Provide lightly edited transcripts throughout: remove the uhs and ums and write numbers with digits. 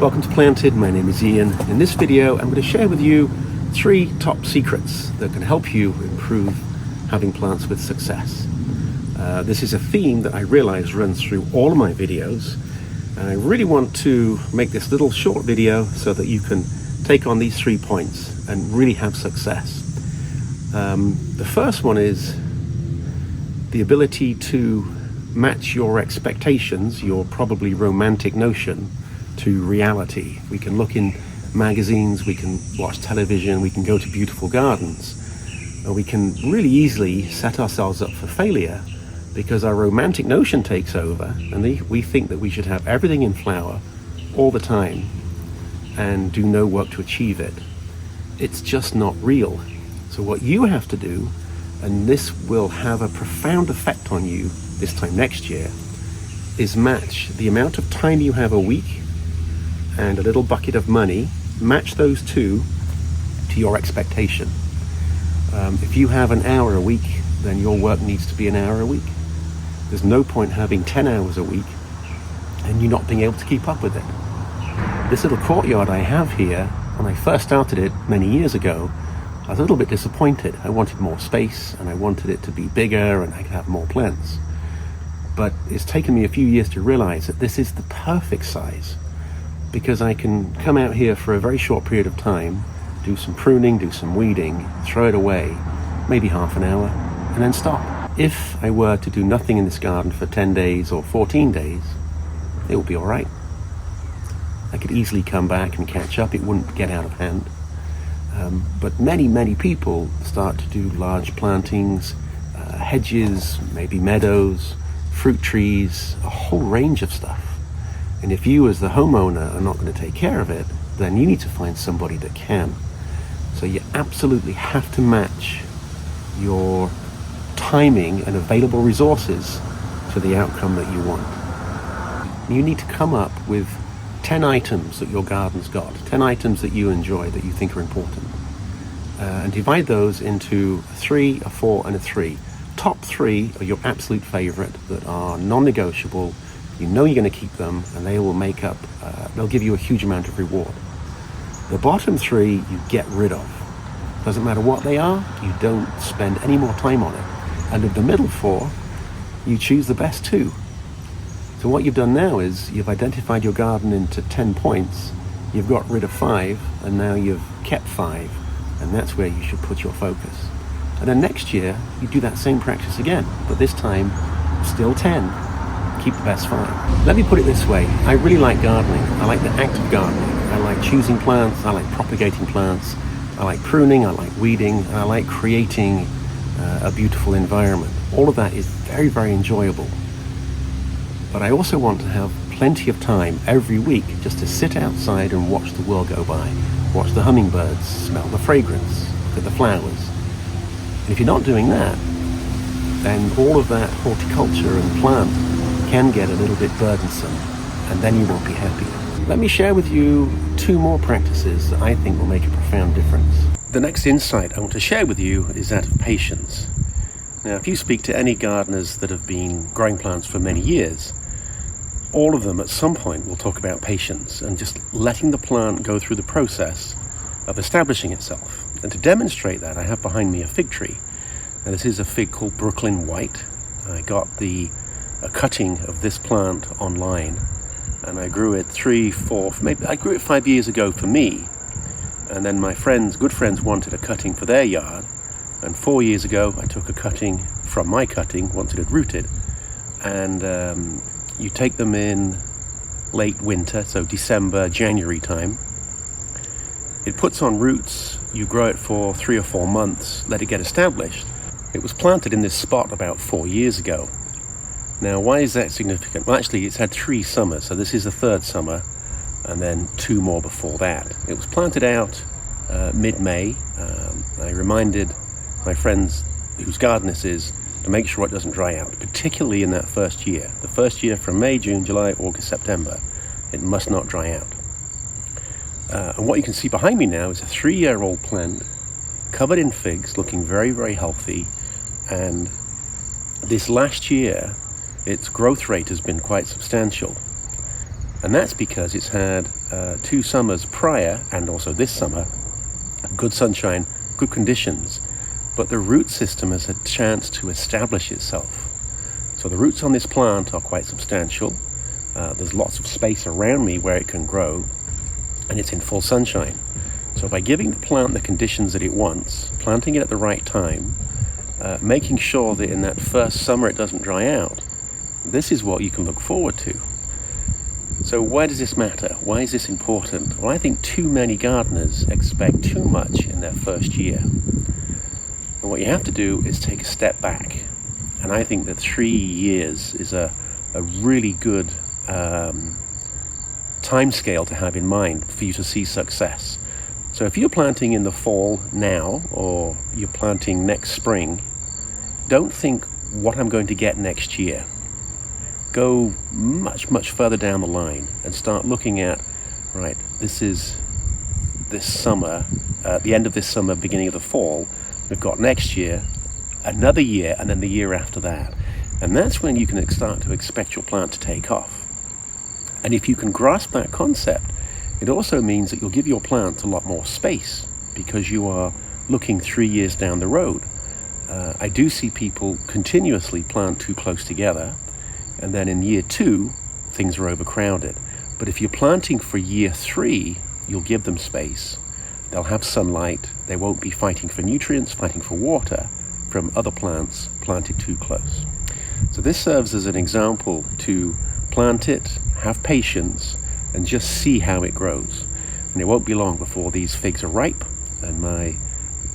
Welcome to Planted. My name is Ian. In this video, I'm going to share with you 3 top secrets that can help you improve having plants with success. This is a theme that I realize runs through all of my videos, and I really want to make this little short video so that you can take on these 3 points and really have success. The first one is the ability to match your expectations, your probably romantic notion, to reality. We can look in magazines, we can watch television, we can go to beautiful gardens, and we can really easily set ourselves up for failure because our romantic notion takes over and we think that we should have everything in flower all the time and do no work to achieve it. It's just not real. So what you have to do, and this will have a profound effect on you this time next year, is match the amount of time you have a week and a little bucket of money, match those two to your expectation. If you have an hour a week, then your work needs to be an hour a week. There's no point having 10 hours a week and you not being able to keep up with it. This little courtyard I have here, when I first started it many years ago, I was a little bit disappointed. I wanted more space and I wanted it to be bigger and I could have more plants. But it's taken me a few years to realize that this is the perfect size, because I can come out here for a very short period of time, do some pruning, do some weeding, throw it away, maybe half an hour, and then stop. If I were to do nothing in this garden for 10 days or 14 days, it would be all right. I could easily come back and catch up. It wouldn't get out of hand. But many people start to do large plantings, hedges, maybe meadows, fruit trees, a whole range of stuff. And if you as the homeowner are not going to take care of it, then you need to find somebody that can. So you absolutely have to match your timing and available resources to the outcome that you want. You need to come up with 10 items that your garden's got, 10 items that you enjoy, that you think are important. And divide those into 3, a 4, and a 3. Top 3 are your absolute favorite that are non-negotiable. You know you're going to keep them, and they will make up, they'll give you a huge amount of reward. The bottom 3 you get rid of. Doesn't matter what they are, you don't spend any more time on it. And of the middle 4, you choose the best 2. So what you've done now is you've identified your garden into 10 points, you've got rid of 5, and now you've kept 5, and that's where you should put your focus. And then next year, you do that same practice again, but this time, still 10. Keep the best 5. Let me put it this way. I really like gardening. I like the act of gardening. I like choosing plants. I like propagating plants. I like pruning. I like weeding. And I like creating a beautiful environment. All of that is very enjoyable. But I also want to have plenty of time every week just to sit outside and watch the world go by. Watch the hummingbirds, smell the fragrance, look at the flowers. And if you're not doing that, then all of that horticulture and plant can get a little bit burdensome, and then you won't be happy. Let me share with you 2 more practices that I think will make a profound difference. The next insight I want to share with you is that of patience. Now, if you speak to any gardeners that have been growing plants for many years, all of them at some point will talk about patience and just letting the plant go through the process of establishing itself. And to demonstrate that, I have behind me a fig tree. Now, this is a fig called Brooklyn White. I got a cutting of this plant online, and I grew it 3, 4, maybe I grew it 5 years ago for me, and then my good friends wanted a cutting for their yard, and 4 years ago I took a cutting from my cutting once it had rooted. And you take them in late winter, so December, January time. It puts on roots, you grow it for 3 or 4 months, let it get established. It was planted in this spot about 4 years ago. Now, why is that significant? Well, actually, it's had 3 summers, so this is the 3rd summer, and then 2 more before that. It was planted out mid-May. I reminded my friends whose garden this is to make sure it doesn't dry out, particularly in that first year. The first year from May, June, July, August, September, it must not dry out. And what you can see behind me now is a 3-year-old plant covered in figs, looking very healthy, and this last year its growth rate has been quite substantial. And that's because it's had 2 summers prior, and also this summer, good sunshine, good conditions, but the root system has a chance to establish itself. So the roots on this plant are quite substantial. There's lots of space around me where it can grow, and it's in full sunshine. So by giving the plant the conditions that it wants, planting it at the right time, making sure that in that first summer it doesn't dry out, this is what you can look forward to. So why does this matter? Why is this important? Well, I think too many gardeners expect too much in their first year. And what you have to do is take a step back. And I think that 3 years is a really good time scale to have in mind for you to see success. So if you're planting in the fall now, or you're planting next spring, don't think what I'm going to get next year. Go much further down the line and start looking at, right, this is this summer, the end of this summer, beginning of the fall. We've got next year, another year, and then the year after that. And that's when you can start to expect your plant to take off. And if you can grasp that concept, it also means that you'll give your plant a lot more space, because you are looking 3 years down the road. I do see people continuously plant too close together, and then in year 2, things are overcrowded. But if you're planting for year 3, you'll give them space. They'll have sunlight. They won't be fighting for nutrients, fighting for water from other plants planted too close. So this serves as an example to plant it, have patience, and just see how it grows. And it won't be long before these figs are ripe, and my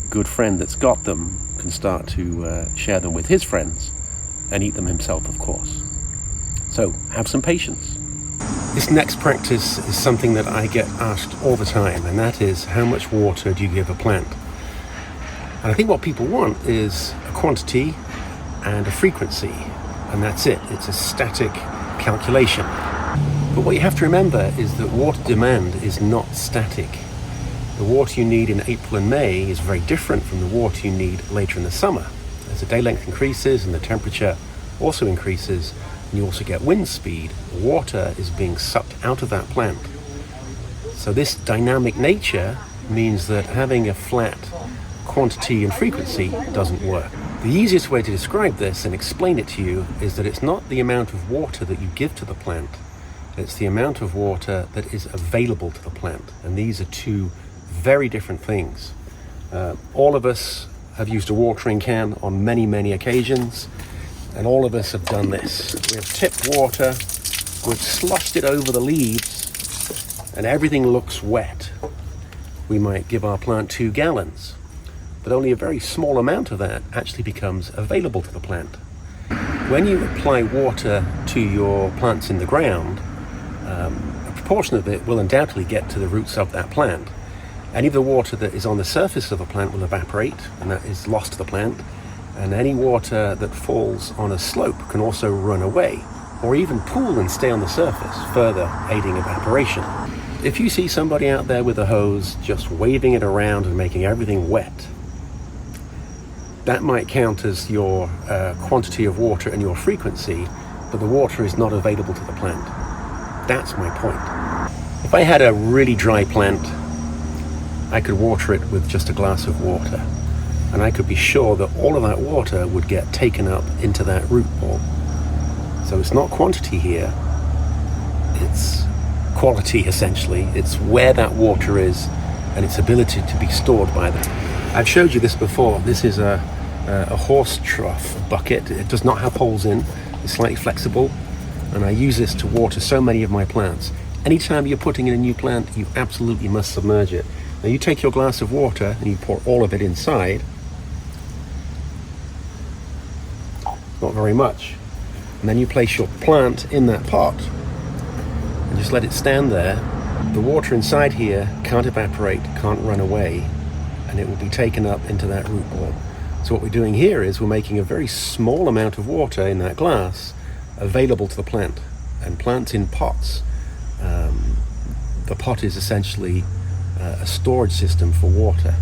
good friend that's got them can start to share them with his friends and eat them himself, of course. So have some patience. This next practice is something that I get asked all the time, and that is, how much water do you give a plant? And I think what people want is a quantity and a frequency, and that's it. It's a static calculation. But what you have to remember is that water demand is not static. The water you need in April and May is very different from the water you need later in the summer. As the day length increases and the temperature also increases, and you also get wind speed, water is being sucked out of that plant. So this dynamic nature means that having a flat quantity and frequency doesn't work. The easiest way to describe this and explain it to you is that it's not the amount of water that you give to the plant, it's the amount of water that is available to the plant. And these are two very different things. All of us have used a watering can on many occasions, and all of us have done this. We have tipped water, we've sloshed it over the leaves, and everything looks wet. We might give our plant 2 gallons, but only a very small amount of that actually becomes available to the plant. When you apply water to your plants in the ground, a proportion of it will undoubtedly get to the roots of that plant. Any of the water that is on the surface of the plant will evaporate, and that is lost to the plant. And any water that falls on a slope can also run away, or even pool and stay on the surface, further aiding evaporation. If you see somebody out there with a hose just waving it around and making everything wet, that might count as your quantity of water and your frequency, but the water is not available to the plant. That's my point. If I had a really dry plant, I could water it with just a glass of water, and I could be sure that all of that water would get taken up into that root ball. So it's not quantity here, it's quality essentially. It's where that water is and its ability to be stored by them. I've showed you this before. This is a horse trough bucket. It does not have holes in, it's slightly flexible, and I use this to water so many of my plants. Anytime you're putting in a new plant, you absolutely must submerge it. Now you take your glass of water and you pour all of it inside. Not very much. And then you place your plant in that pot and just let it stand there. The water inside here can't evaporate, can't run away, and it will be taken up into that root ball. So what we're doing here is we're making a very small amount of water in that glass available to the plant. And plants in pots, the pot is essentially a storage system for water.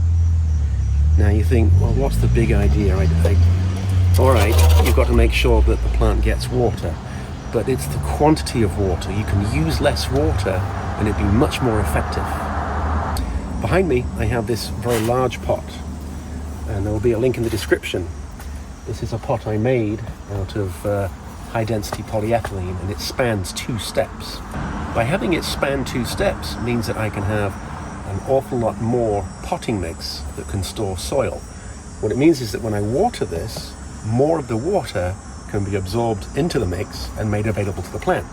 Now you think, well, what's the big idea? All right, you've got to make sure that the plant gets water. but it's the quantity of water. You can use less water and it'd be much more effective. Behind me, I have this very large pot, and there will be a link in the description. This is a pot I made out of high-density polyethylene, and it spans 2 steps. By having it span 2 steps means that I can have an awful lot more potting mix that can store soil. What it means is that when I water this, more of the water can be absorbed into the mix and made available to the plant.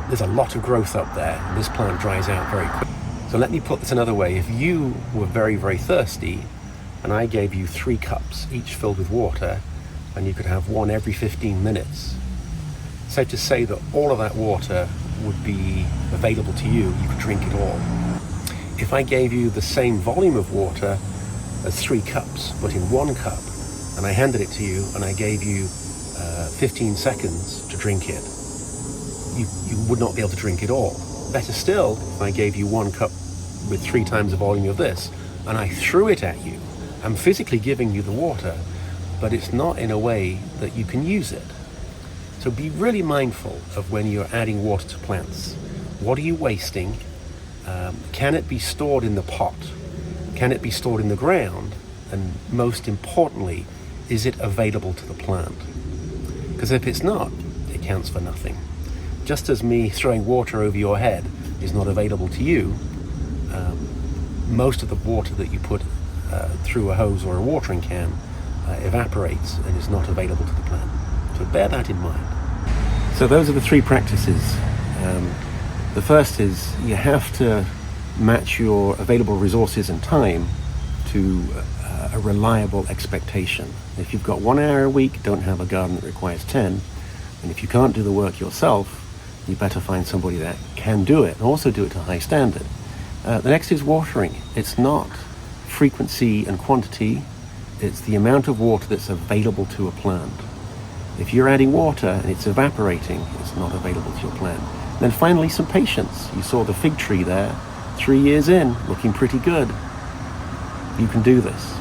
There's a lot of growth up there, and this plant dries out very quickly. So let me put this another way. If you were very, very thirsty, and I gave you 3 cups, each filled with water, and you could have one every 15 minutes, safe to say that all of that water would be available to you. You could drink it all. If I gave you the same volume of water as 3 cups, but in 1 cup, and I handed it to you and I gave you 15 seconds to drink it, you would not be able to drink it all. Better still, if I gave you 1 cup with 3 times the volume of this, and I threw it at you, I'm physically giving you the water, but it's not in a way that you can use it. So be really mindful of when you're adding water to plants. What are you wasting? Can it be stored in the pot? Can it be stored in the ground? And most importantly, is it available to the plant? Because if it's not, it counts for nothing. Just as me throwing water over your head is not available to you, most of the water that you put through a hose or a watering can evaporates and is not available to the plant. So bear that in mind. So those are the 3 practices. The first is you have to match your available resources and time to a reliable expectation. If you've got 1 hour a week, don't have a garden that requires 10. And if you can't do the work yourself, you better find somebody that can do it and also do it to a high standard. The next is watering. It's not frequency and quantity, it's the amount of water that's available to a plant. If you're adding water and it's evaporating, it's not available to your plant. And then finally, some patience. You saw the fig tree there, 3 years in, looking pretty good. You can do this.